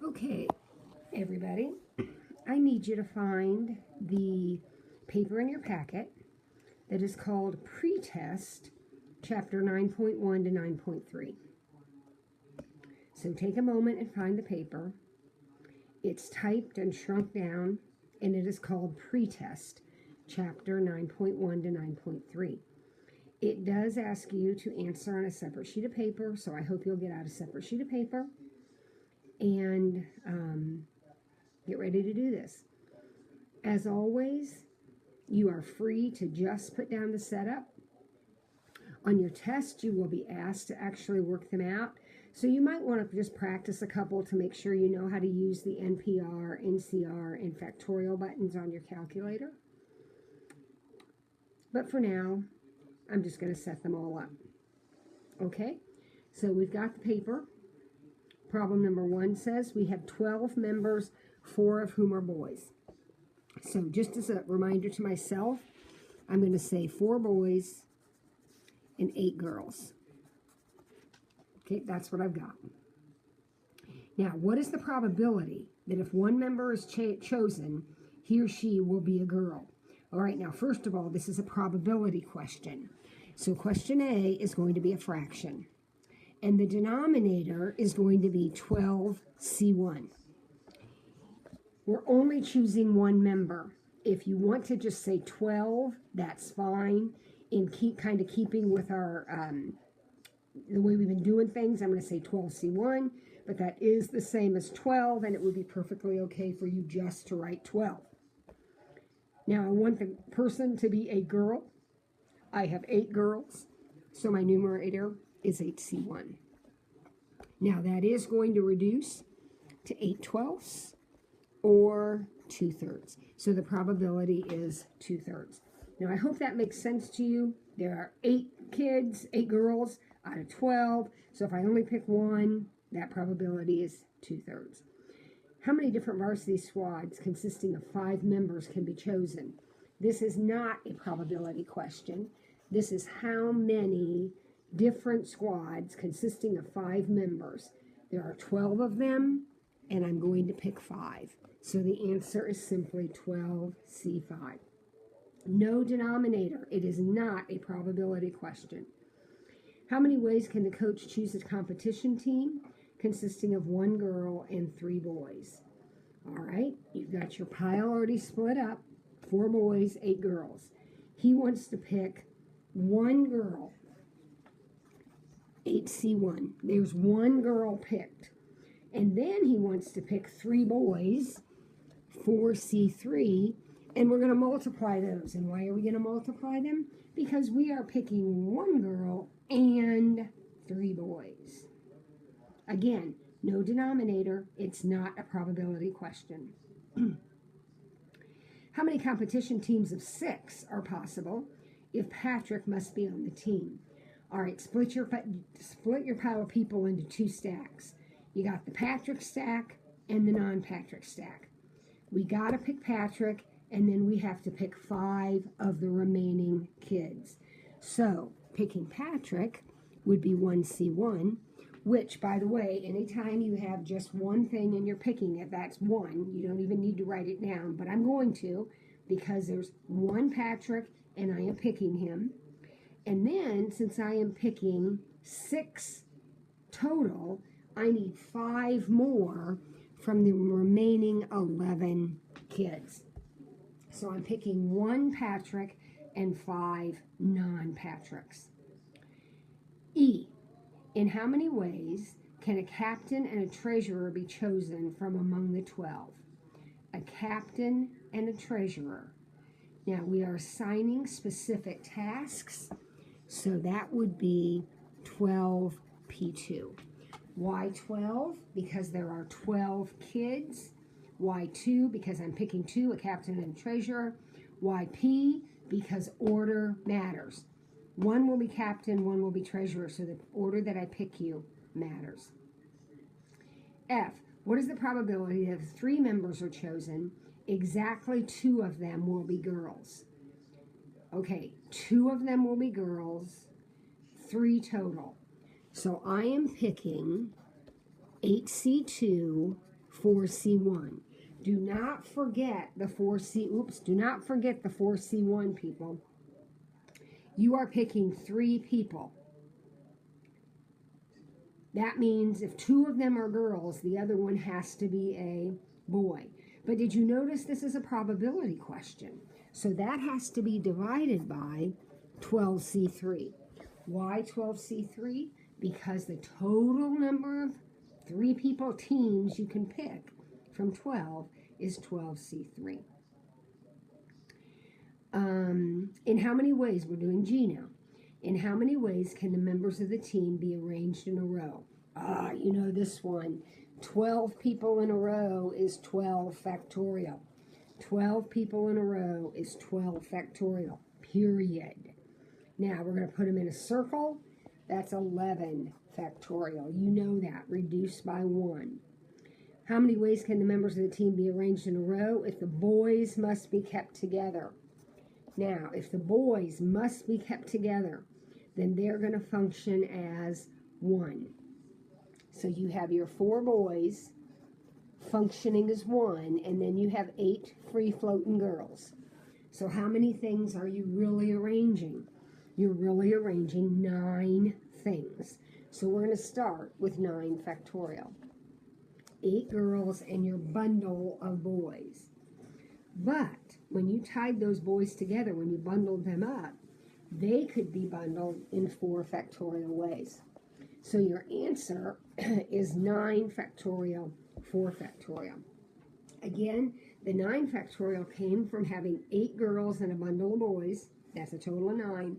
Okay, everybody, I need you to find the paper in your packet that is called Pretest, Chapter 9.1 to 9.3. So take a moment and find the paper. It's typed and shrunk down, and it is called Pretest, Chapter 9.1 to 9.3. It does ask you to answer on a separate sheet of paper, so I hope you'll get out a separate sheet of paper and get ready to do this. As always, you are free to just put down the setup. On your test, you will be asked to actually work them out. So you might want to just practice a couple to make sure you know how to use the NPR, NCR, and factorial buttons on your calculator. But for now, I'm just going to set them all up. Okay, so we've got the paper. Problem number 1 says we have 12 members, 4 of whom are boys. So just as a reminder to myself, I'm going to say 4 boys and 8 girls. Okay, that's what I've got. Now, what is the probability that if one member is chosen, he or she will be a girl? All right, now, first of all, this is a probability question. So question A is going to be a fraction. And the denominator is going to be 12C1. We're only choosing one member. If you want to just say 12, that's fine. In keeping with our the way we've been doing things, I'm going to say 12C1, but that is the same as 12, and it would be perfectly okay for you just to write 12. Now, I want the person to be a girl. I have 8 girls, so my numerator is 8C1. Now, that is going to reduce to 8/12 or 2/3. So the probability is 2/3. Now, I hope that makes sense to you. There are 8 kids, 8 girls out of 12. So if I only pick one, that probability is 2/3. How many different varsity squads consisting of 5 members can be chosen? This is not a probability question. This is how many different squads consisting of 5 members. There are 12 of them, and I'm going to pick 5. So the answer is simply 12C5. No denominator. It is not a probability question. How many ways can the coach choose a competition team consisting of 1 girl and 3 boys? All right, you've got your pile already split up. 4 boys, 8 girls. He wants to pick 1 girl. 8C1. There's 1 girl picked. And then he wants to pick 3 boys, 4C3, and we're going to multiply those. And why are we going to multiply them? Because we are picking 1 girl and 3 boys. Again, no denominator. It's not a probability question. How many competition teams of 6 are possible if Patrick must be on the team? All right, split your pile of people into 2 stacks. You got the Patrick stack and the non-Patrick stack. We got to pick Patrick, and then we have to pick 5 of the remaining kids. So picking Patrick would be 1C1, which, by the way, anytime you have just one thing and you're picking it, that's 1. You don't even need to write it down, but I'm going to because there's 1 Patrick and I am picking him. And then, since I am picking 6 total, I need 5 more from the remaining 11 kids. So I'm picking 1 Patrick and 5 non-Patricks. E. In how many ways can a captain and a treasurer be chosen from among the 12? A captain and a treasurer. Now, we are assigning specific tasks, so that would be 12P2. Why 12? Because there are 12 kids. Why 2? Because I'm picking 2, a captain and a treasurer. Why P? Because order matters. 1 will be captain, 1 will be treasurer, so the order that I pick you matters. F. What is the probability that if 3 members are chosen, exactly 2 of them will be girls? Okay, 2 of them will be girls, 3 total. So I am picking 8C2, 4C1. Do not forget the 4C1, people. You are picking 3 people. That means if 2 of them are girls, the other one has to be a boy. But did you notice this is a probability question? So that has to be divided by 12C3. Why 12C3? Because the total number of 3 people teams you can pick from 12 is 12C3. In how many ways, we're doing G now, in how many ways can the members of the team be arranged in a row? You know this one. 12 people in a row is 12 factorial. 12 people in a row is 12 factorial, period. Now we're going to put them in a circle. That's 11 factorial. You know that, reduced by 1. How many ways can the members of the team be arranged in a row? If the boys must be kept together. Now, if the boys must be kept together, then they're going to function as 1. So you have your 4 boys functioning as 1, and then you have 8 free-floating girls. So how many things are you really arranging? You're really arranging 9 things. So we're going to start with 9 factorial. 8 girls and your bundle of boys. But when you tied those boys together, when you bundled them up, they could be bundled in 4 factorial ways. So your answer is 9 factorial, 4 factorial. Again, the 9 factorial came from having 8 girls and a bundle of boys. That's a total of 9.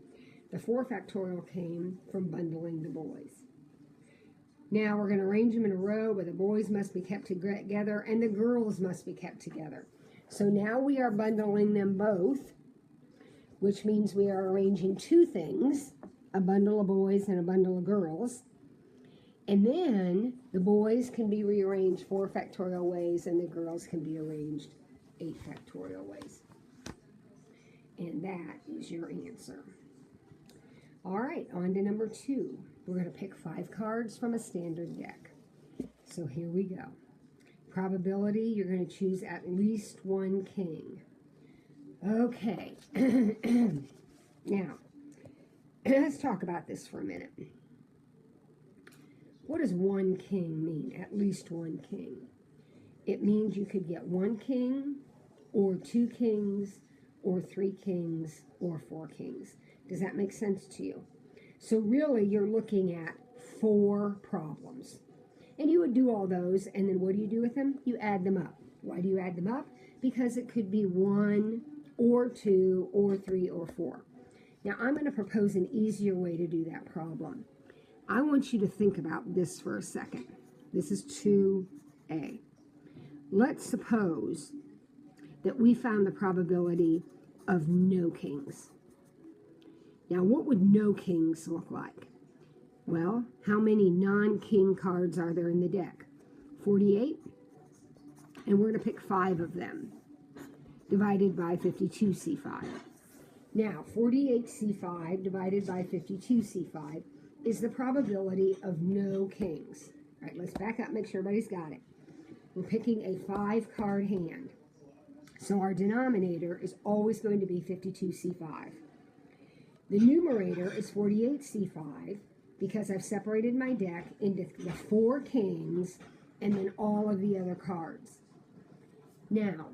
The 4 factorial came from bundling the boys. Now we're going to arrange them in a row where the boys must be kept together and the girls must be kept together. So now we are bundling them both, which means we are arranging 2 things, a bundle of boys and a bundle of girls. And then the boys can be rearranged 4 factorial ways and the girls can be arranged 8 factorial ways. And that is your answer. All right, on to number 2. We're going to pick 5 cards from a standard deck. So here we go. Probability, you're going to choose at least 1 king. Okay. Now, let's talk about this for a minute. What does 1 king mean? At least 1 king. It means you could get 1 king, or 2 kings, or 3 kings, or 4 kings. Does that make sense to you? So really, you're looking at 4 problems. And you would do all those, and then what do you do with them? You add them up. Why do you add them up? Because it could be 1, or 2, or 3, or 4. Now, I'm going to propose an easier way to do that problem. I want you to think about this for a second. This is 2A. Let's suppose that we found the probability of no kings. Now, what would no kings look like? Well, how many non-king cards are there in the deck? 48. And we're going to pick 5 of them, divided by 52C5. Now, 48C5 divided by 52C5 is the probability of no kings. All right, let's back up, make sure everybody's got it. We're picking a 5-card hand. So our denominator is always going to be 52C5. The numerator is 48C5 because I've separated my deck into the 4 kings and then all of the other cards. Now,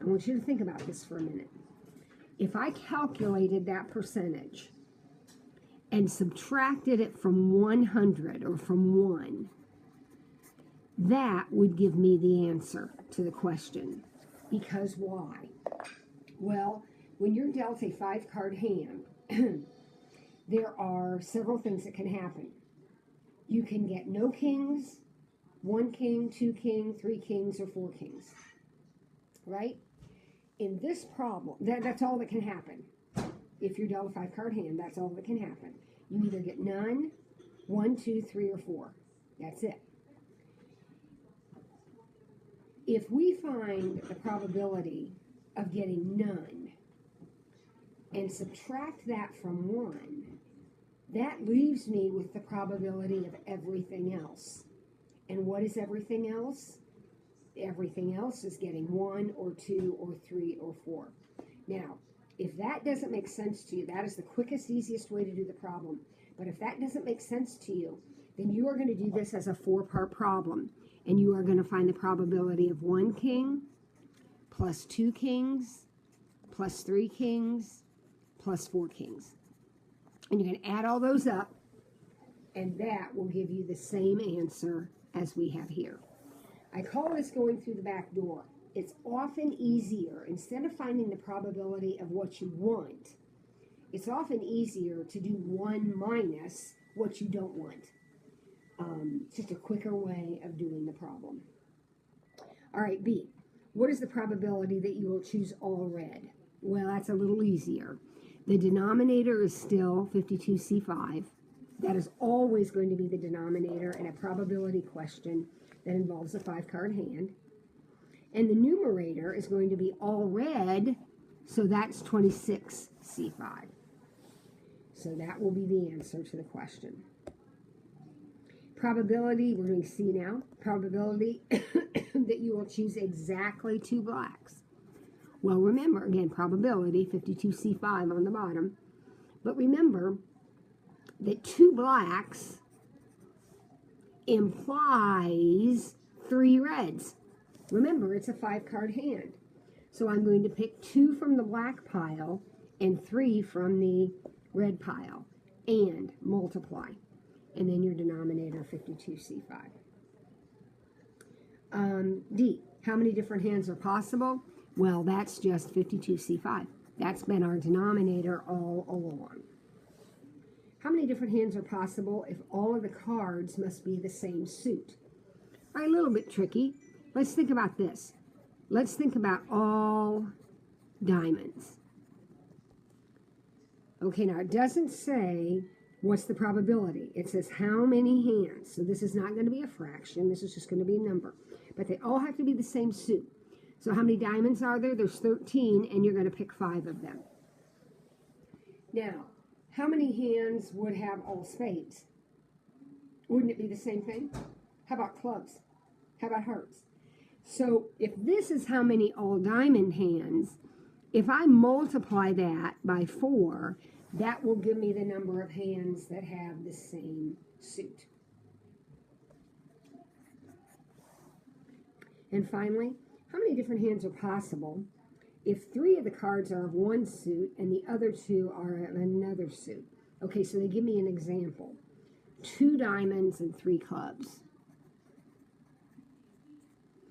I want you to think about this for a minute. If I calculated that percentage and subtracted it from 100 or from 1, that would give me the answer to the question. Because why? Well, when you're dealt a 5-card hand, there are several things that can happen. You can get no kings, 1 king, 2 king, 3 kings, or 4 kings. Right? In this problem, that's all that can happen. If you're dealt a 5-card hand, that's all that can happen. You either get none, 1, 2, 3, or 4. That's it. If we find the probability of getting none and subtract that from 1, that leaves me with the probability of everything else. And what is everything else? everything else is getting 1 or 2 or 3 or 4. Now, if that doesn't make sense to you, that is the quickest, easiest way to do the problem. But if that doesn't make sense to you, then you are going to do this as a 4-part problem. And you are going to find the probability of 1 king plus 2 kings plus 3 kings plus 4 kings. And you're going to add all those up, and that will give you the same answer as we have here. I call this going through the back door. It's often easier, instead of finding the probability of what you want, it's often easier to do 1 minus what you don't want. It's just a quicker way of doing the problem. All right, B. What is the probability that you will choose all red? Well, that's a little easier. The denominator is still 52C5. That is always going to be the denominator in a probability question that involves a 5-card hand. And the numerator is going to be all red, so that's 26C5. So that will be the answer to the question. Probability, we're doing C now. Probability that you will choose exactly 2 blacks. Well, remember, again, probability, 52C5 on the bottom. But remember that 2 blacks implies 3 reds. Remember, it's a 5-card hand. So I'm going to pick 2 from the black pile and 3 from the red pile and multiply. And then your denominator, 52C5. D, how many different hands are possible? Well, that's just 52C5. That's been our denominator all along. How many different hands are possible if all of the cards must be the same suit? All right, a little bit tricky. Let's think about this. Let's think about all diamonds. Okay, now it doesn't say what's the probability. It says how many hands. So this is not going to be a fraction. This is just going to be a number. But they all have to be the same suit. So how many diamonds are there? There's 13, and you're going to pick 5 of them. Now, how many hands would have all spades? Wouldn't it be the same thing? How about clubs? How about hearts? So if this is how many all diamond hands, if I multiply that by 4, that will give me the number of hands that have the same suit. And finally, how many different hands are possible if 3 of the cards are of one suit and the other 2 are of another suit? Okay, so they give me an example. 2 diamonds and 3 clubs.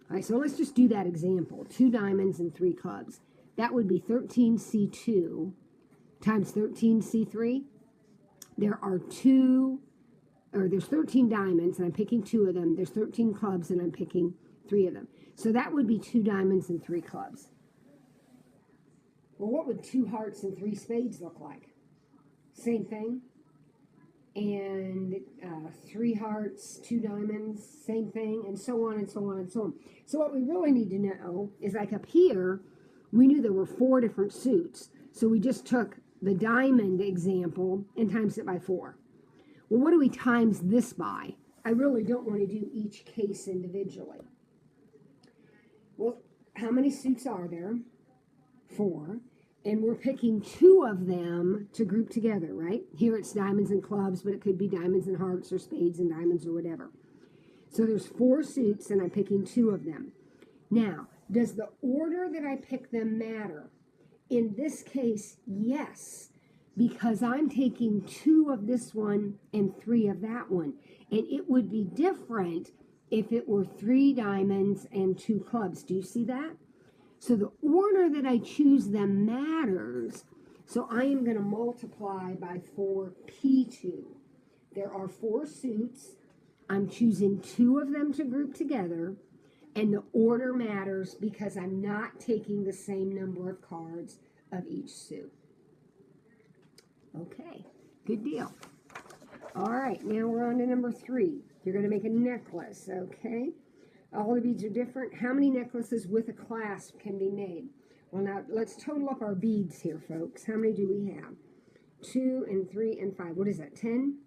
All right, so let's just do that example. 2 diamonds and 3 clubs. That would be 13C2 times 13C3. There's 13 diamonds, and I'm picking 2 of them. There's 13 clubs, and I'm picking 3 of them. So that would be 2 diamonds and 3 clubs. Well, what would 2 hearts and 3 spades look like? Same thing. And 3 hearts, 2 diamonds, same thing, and so on and so on and so on. So what we really need to know is, like up here, we knew there were 4 different suits. So we just took the diamond example and times it by 4. Well, what do we times this by? I really don't want to do each case individually. Well, how many suits are there? 4. And we're picking 2 of them to group together, right? Here it's diamonds and clubs, but it could be diamonds and hearts or spades and diamonds or whatever. So there's 4 suits, and I'm picking 2 of them. Now, does the order that I pick them matter? In this case, yes, because I'm taking 2 of this one and 3 of that one. And it would be different if it were 3 diamonds and 2 clubs. Do you see that? So the order that I choose them matters. So I am going to multiply by 4P2. There are 4 suits. I'm choosing 2 of them to group together. And the order matters because I'm not taking the same number of cards of each suit. Okay, good deal. All right, now we're on to number 3. You're going to make a necklace, okay? All the beads are different. How many necklaces with a clasp can be made? Well, now let's total up our beads here, folks. How many do we have? 2 and 3 and 5. What is that, 10?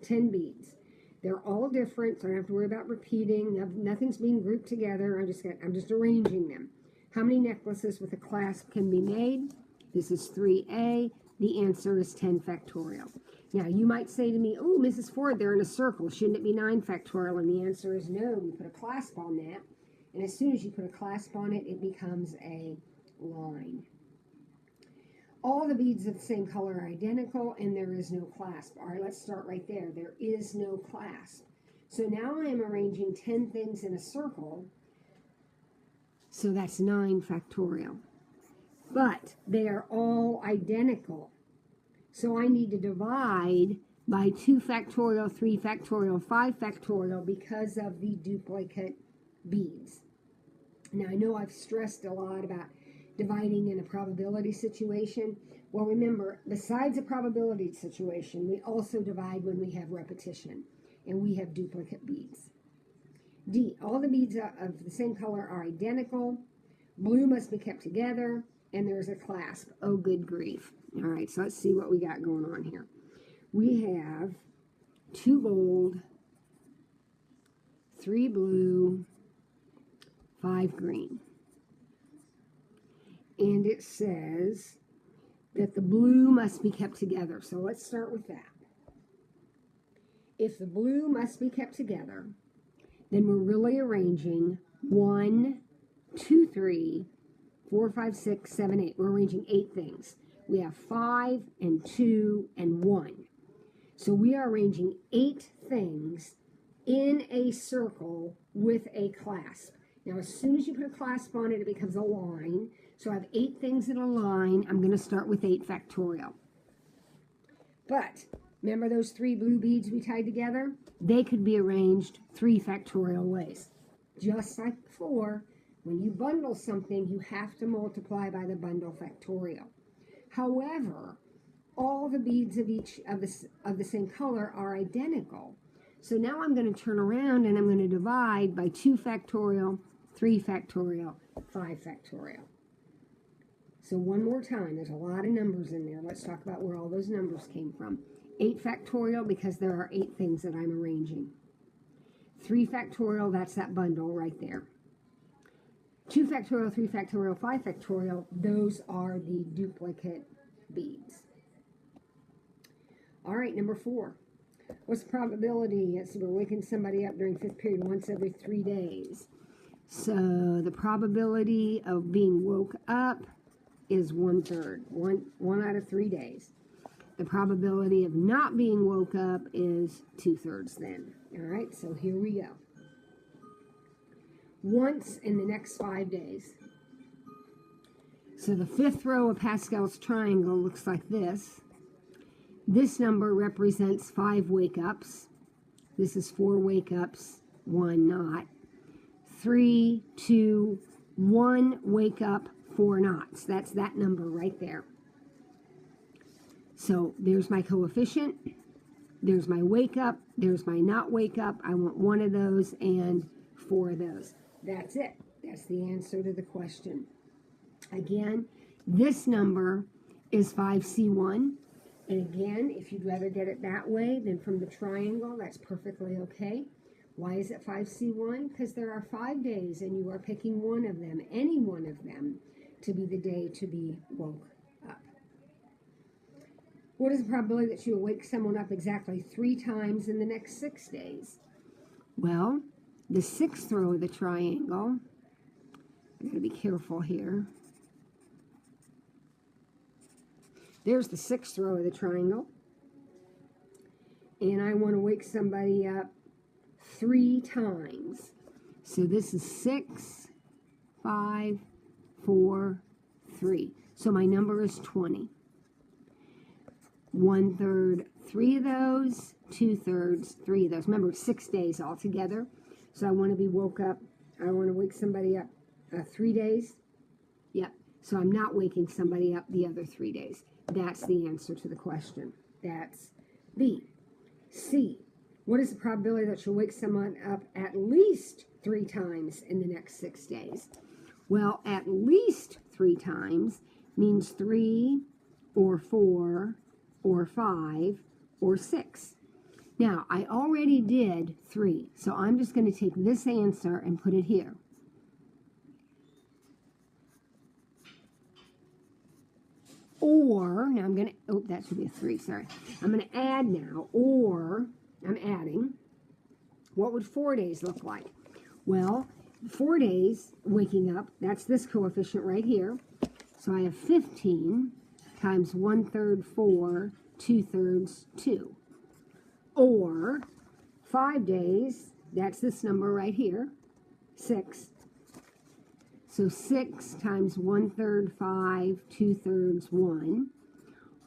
10 beads. They're all different, so I don't have to worry about repeating. Nothing's being grouped together. I'm just arranging them. How many necklaces with a clasp can be made? This is 3A. The answer is 10 factorial. Now, you might say to me, oh, Mrs. Ford, they're in a circle. Shouldn't it be 9 factorial? And the answer is no. You put a clasp on that. And as soon as you put a clasp on it, it becomes a line. All the beads of the same color are identical, and there is no clasp. All right, let's start right there. There is no clasp. So now I am arranging 10 things in a circle. So that's 9 factorial. But they are all identical. So I need to divide by 2 factorial, 3 factorial, 5 factorial because of the duplicate beads. Now, I know I've stressed a lot about dividing in a probability situation. Well, remember, besides a probability situation, we also divide when we have repetition, and we have duplicate beads. D, all the beads of the same color are identical. Blue must be kept together, and there's a clasp. Oh, good grief. All right, so let's see what we got going on here. We have 2 gold, 3 blue, 5 green. And it says that the blue must be kept together. So let's start with that. If the blue must be kept together, then we're really arranging 1, 2, 3, 4, 5, 6, 7, 8. We're arranging 8 things. We have 5 and 2 and 1. So we are arranging 8 things in a circle with a clasp. Now, as soon as you put a clasp on it, it becomes a line. So I have 8 things in a line. I'm going to start with 8 factorial. But remember those 3 blue beads we tied together? They could be arranged 3 factorial ways. Just like before, when you bundle something, you have to multiply by the bundle factorial. However, all the beads of each of the same color are identical. So now I'm going to turn around and I'm going to divide by 2 factorial, 3 factorial, 5 factorial. So one more time, there's a lot of numbers in there. Let's talk about where all those numbers came from. 8 factorial, because there are 8 things that I'm arranging. 3 factorial, that's that bundle right there. 2 factorial, 3 factorial, 5 factorial, those are the duplicate beads. All right, number 4. What's the probability? So we're waking somebody up during 5th period once every 3 days. So the probability of being woke up is 1/3, one out of 3 days. The probability of not being woke up is 2/3 then. All right, so here we go. Once in the next 5 days. So the 5th row of Pascal's triangle looks like this. This number represents 5 wake-ups. This is 4 wake-ups, 1 not. 3, 2, 1 wake-up, 4 knots. That's that number right there. So there's my coefficient. There's my wake-up. There's my not wake-up. I want 1 of those and 4 of those. That's it. That's the answer to the question. Again, this number is 5C1. And again, if you'd rather get it that way than from the triangle, that's perfectly okay. Why is it 5C1? Because there are 5 days and you are picking one of them, any one of them, to be the day to be woke up. What is the probability that you will wake someone up exactly 3 times in the next 6 days? Well, the 6th row of the triangle, I'm going to be careful here. There's the 6th row of the triangle. And I want to wake somebody up 3 times. So this is 6, 5, 4, 3. So my number is 20. 1/3, 3 of those. 2/3, 3 of those. Remember, 6 days altogether. So I want to be woke up. I want to wake somebody up 3 days. Yep. So I'm not waking somebody up the other 3 days. That's the answer to the question. That's B. C. What is the probability that you'll wake someone up at least 3 times in the next 6 days? Well, at least 3 times means 3 or 4 or 5 or 6. Now, I already did 3, so I'm just going to take this answer and put it here. Or, now I'm going to, oh, that should be a 3, sorry. I'm going to add now, or, I'm adding, what would 4 days look like? Well, 4 days waking up, that's this coefficient right here. So I have 15 times 1/3 4, 2/3 2. Or 5 days, that's this number right here, 6. So 6 times 1/3 5, 2/3 1.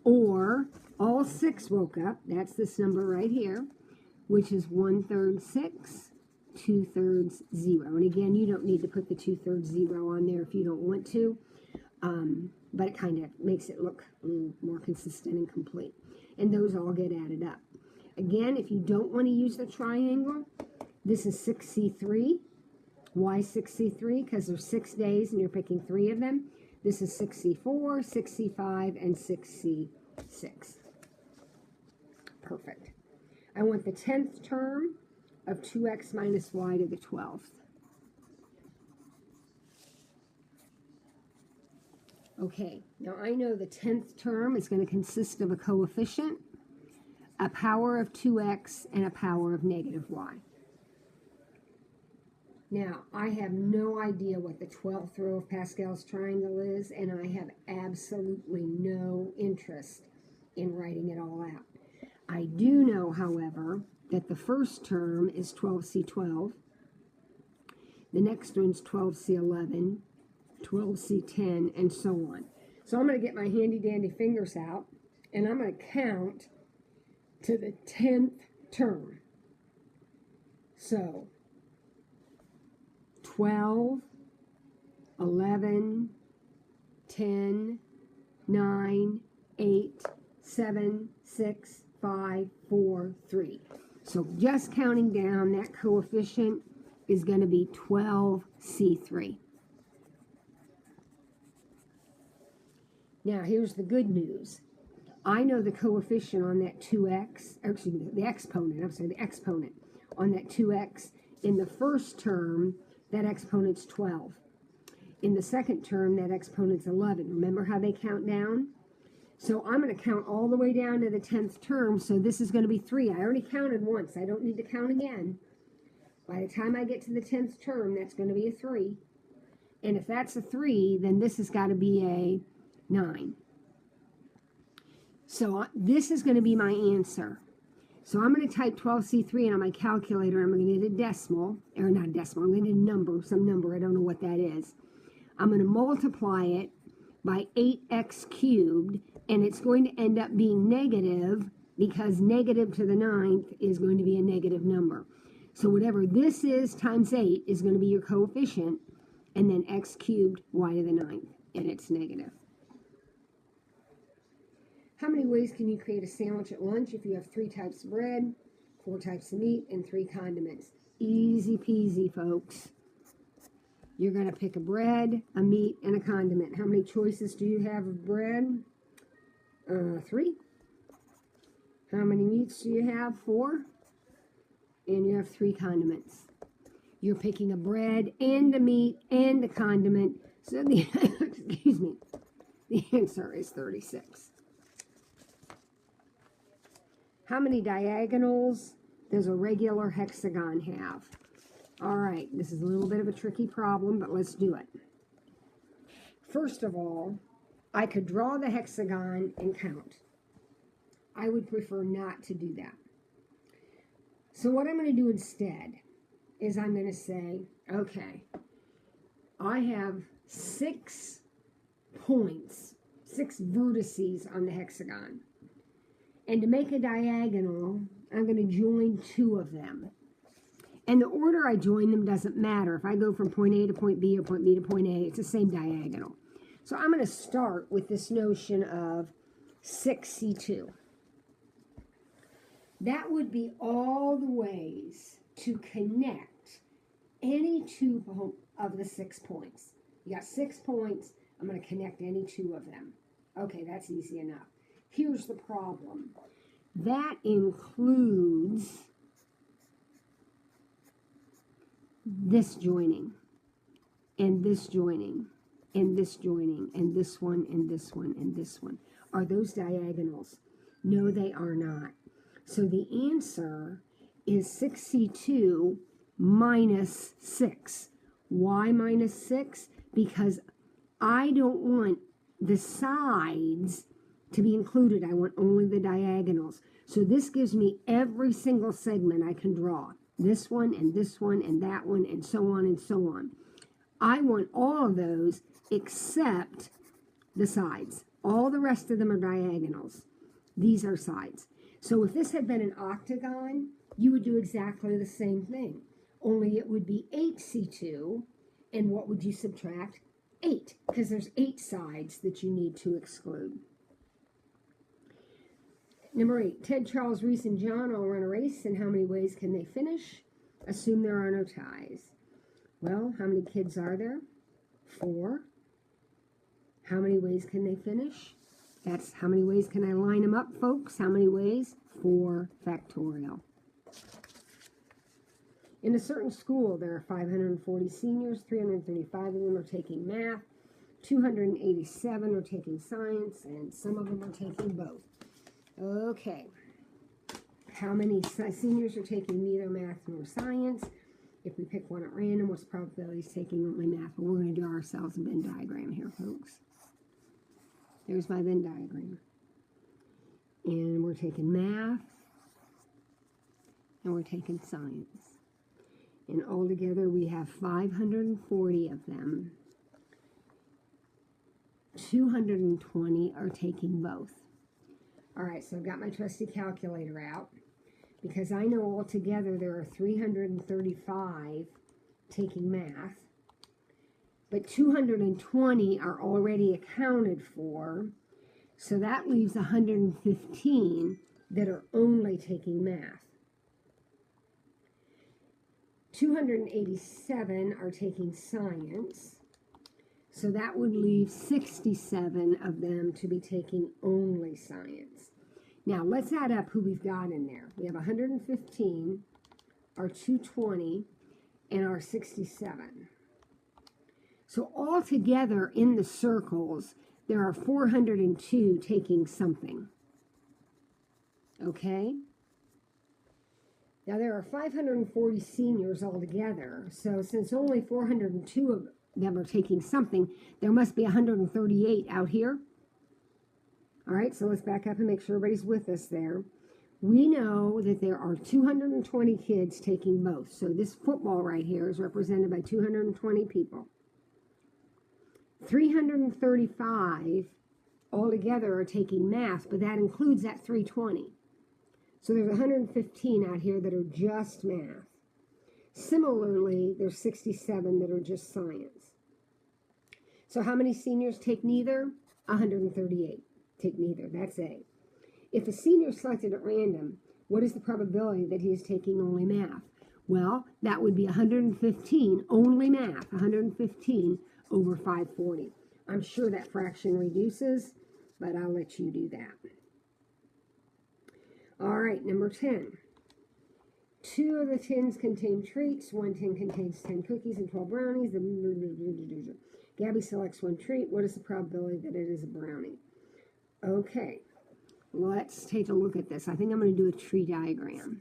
Or all 6 woke up, that's this number right here, which is 1/3 6, 2/3 0. And again, you don't need to put the 2/3 0 on there if you don't want to, but it kind of makes it look more consistent and complete. And those all get added up. Again, if you don't want to use the triangle, this is 6C3. Why 6C3? Because there's 6 days and you're picking 3 of them. This is 6C4, 6C5, and 6C6. Perfect. I want the 10th term of 2x minus y to the 12th. Okay, now I know the 10th term is going to consist of a coefficient, a power of 2x, and a power of negative y. Now, I have no idea what the 12th row of Pascal's triangle is, and I have absolutely no interest in writing it all out. I do know, however, that the first term is 12C12, the next one's 12C11, 12C10, and so on. So I'm going to get my handy-dandy fingers out, and I'm going to count to the 10th term. So 12, 11, 10, 9, 8, 7, 6, 5, 4, 3. So just counting down, that coefficient is going to be 12C3. Now, here's the good news. I know the coefficient on that 2x, or excuse me, the exponent on that 2x. In the first term, that exponent's 12. In the second term, that exponent's 11. Remember how they count down? So I'm going to count all the way down to the 10th term, so this is going to be 3. I already counted once. I don't need to count again. By the time I get to the 10th term, that's going to be a 3. And if that's a 3, then this has got to be a 9. So this is going to be my answer. So I'm going to type 12C3 on my calculator. I'm going to get a decimal, or not a decimal, I'm going to get a number, some number, I don't know what that is. I'm going to multiply it by 8x cubed, and it's going to end up being negative because negative to the 9th is going to be a negative number. So whatever this is times 8 is going to be your coefficient, and then x cubed y to the 9th, and it's negative. How many ways can you create a sandwich at lunch if you have 3 types of bread, 4 types of meat, and 3 condiments? Easy peasy, folks. You're going to pick a bread, a meat, and a condiment. How many choices do you have of bread? 3. How many meats do you have? 4. And you have 3 condiments. You're picking a bread and a meat and a condiment. So the excuse me, the answer is 36. How many diagonals does a regular hexagon have? All right, this is a little bit of a tricky problem, but let's do it. First of all, I could draw the hexagon and count. I would prefer not to do that. So what I'm going to do instead is I'm going to say, okay, I have 6 points, 6 vertices on the hexagon. And to make a diagonal, I'm going to join 2 of them. And the order I join them doesn't matter. If I go from point A to point B or point B to point A, it's the same diagonal. So I'm going to start with this notion of 6C2. That would be all the ways to connect any 2 of the 6 points. You got 6 points. I'm going to connect any 2 of them. Okay, that's easy enough. Here's the problem. that includes this joining, and this joining, and this joining, and this one, and this one, and this one. Are those diagonals? No, they are not. So the answer is 6C2 minus 6. Why minus 6? Because I don't want the sides to be included. I want only the diagonals. So this gives me every single segment I can draw. This one, and this one, and that one, and so on and so on. I want all of those except the sides. All the rest of them are diagonals. These are sides. So if this had been an octagon, you would do exactly the same thing. Only it would be 8C2, and what would you subtract? 8, because there's 8 sides that you need to exclude. Number 8, Ted, Charles, Reese, and John all run a race, and how many ways can they finish? Assume there are no ties. Well, how many kids are there? 4. How many ways can they finish? That's how many ways can I line them up, folks? How many ways? 4 factorial. In a certain school, there are 540 seniors, 335 of them are taking math, 287 are taking science, and some of them are taking both. Okay. How many seniors are taking neither math nor science? If we pick one at random, what's the probability of taking only math? Well, we're going to do ourselves a Venn diagram here, folks. There's my Venn diagram. And we're taking math, and we're taking science. And altogether, we have 540 of them. 220 are taking both. All right, so I've got my trusty calculator out, because I know altogether there are 335 taking math, but 220 are already accounted for, so that leaves 115 that are only taking math. 287 are taking science, so that would leave 67 of them to be taking only science. Now, let's add up who we've got in there. We have 115, our 220, and our 67. So altogether in the circles, there are 402 taking something. Okay? Now, there are 540 seniors altogether, so since only 402 of them are taking something, there must be 138 out here. All right, so let's back up and make sure everybody's with us there. We know that there are 220 kids taking both. So this football right here is represented by 220 people. 335 altogether are taking math, but that includes that 320. So there's 115 out here that are just math. Similarly, there's 67 that are just science. So how many seniors take neither? 138 take neither. That's A. If a senior is selected at random, what is the probability that he is taking only math? Well, that would be 115, only math, 115 over 540. I'm sure that fraction reduces, but I'll let you do that. All right, number 10. 2 of the tins contain treats. 1 tin contains 10 cookies and 12 brownies. Gabby selects 1 treat. What is the probability that it is a brownie? Okay, let's take a look at this. I think I'm going to do a tree diagram.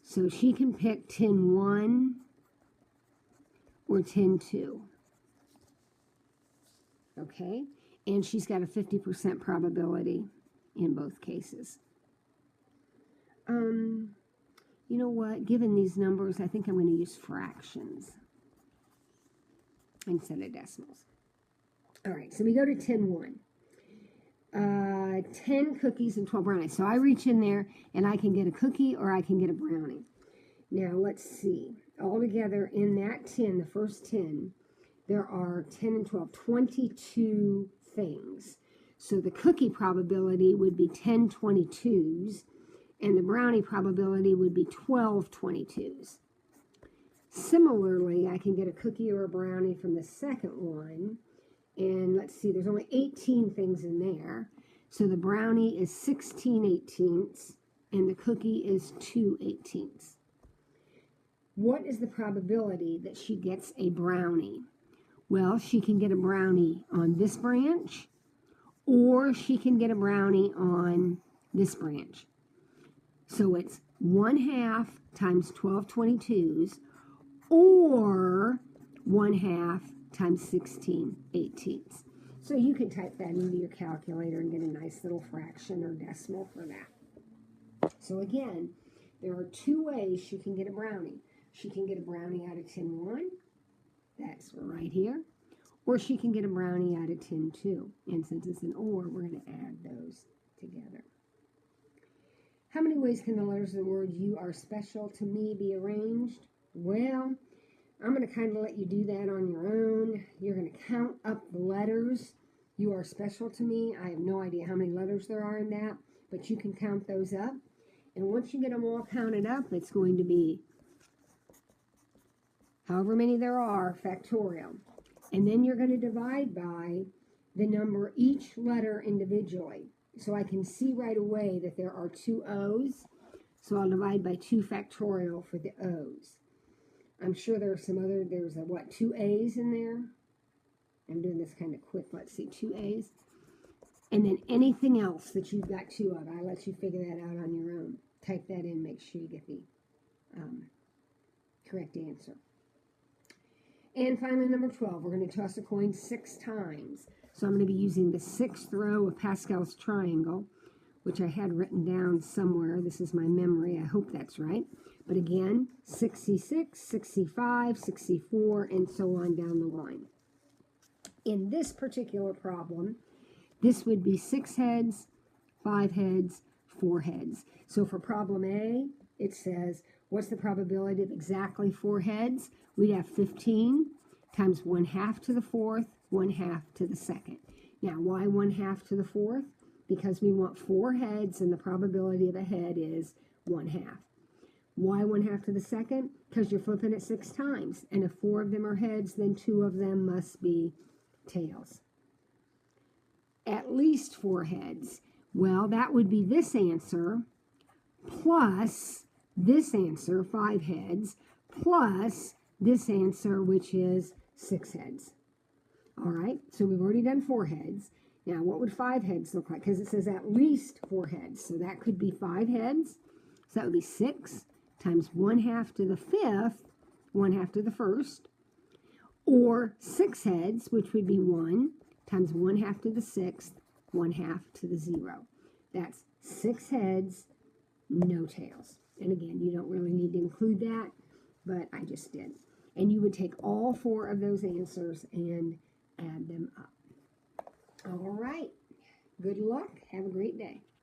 So she can pick tin 1 or tin 2. Okay, and she's got a 50% probability in both cases. You know what? Given these numbers, I think I'm going to use fractions instead of decimals. All right, so we go to tin 1. 10 cookies and 12 brownies. So I reach in there and I can get a cookie or I can get a brownie. Now let's see. Altogether in that tin, the first tin, there are 10 and 12, 22 things. So the cookie probability would be 10 22s, and the brownie probability would be 12 22s. Similarly, I can get a cookie or a brownie from the second one, and let's see, there's only 18 things in there. So the brownie is 16/18 and the cookie is 2/18. What is the probability that she gets a brownie? Well, she can get a brownie on this branch, or she can get a brownie on this branch. So it's 1/2 times 12/22s, or 1/2 times 16/18. So you can type that into your calculator and get a nice little fraction or decimal for that. So again, there are two ways she can get a brownie. She can get a brownie out of tin 1, that's right here, or she can get a brownie out of tin 2. And since it's an or, we're going to add those together. How many ways can the letters of the word "you are special to me" be arranged? Well, I'm going to kind of let you do that on your own. You're going to count up the letters. You are special to me. I have no idea how many letters there are in that, but you can count those up. And once you get them all counted up, it's going to be however many there are, factorial. And then you're going to divide by the number each letter individually. So I can see right away that there are 2 O's. So I'll divide by 2 factorial for the O's. I'm sure there's a 2 A's in there? I'm doing this kind of quick. Let's see, 2 A's. And then anything else that you've got 2 of, I'll let you figure that out on your own. Type that in, make sure you get the correct answer. And finally, number 12, we're going to toss a coin 6 times. So I'm going to be using the 6th row of Pascal's triangle, which I had written down somewhere. This is my memory. I hope that's right. But again, 66, 65, 64, and so on down the line. In this particular problem, this would be 6 heads, 5 heads, 4 heads. So for problem A, it says, what's the probability of exactly 4 heads? We'd have 15 times 1/2 to the 4th, 1/2 to the 2nd. Now, why 1/2 to the 4th? Because we want 4 heads, and the probability of a head is 1/2. Why 1/2 to the 2nd? Because you're flipping it 6 times, and if 4 of them are heads, then 2 of them must be tails. At least 4 heads. Well, that would be this answer plus this answer, 5 heads, plus this answer, which is 6 heads. All right, so we've already done 4 heads. Now, what would 5 heads look like? Because it says at least 4 heads. So that could be 5 heads. So that would be 6 times 1/2 to the 5th, 1/2 to the 1st. Or 6 heads, which would be 1 times 1/2 to the 6th, 1/2 to the 0. That's 6 heads, no tails. And again, you don't really need to include that, but I just did. And you would take all 4 of those answers and add them up. All right. Good luck. Have a great day.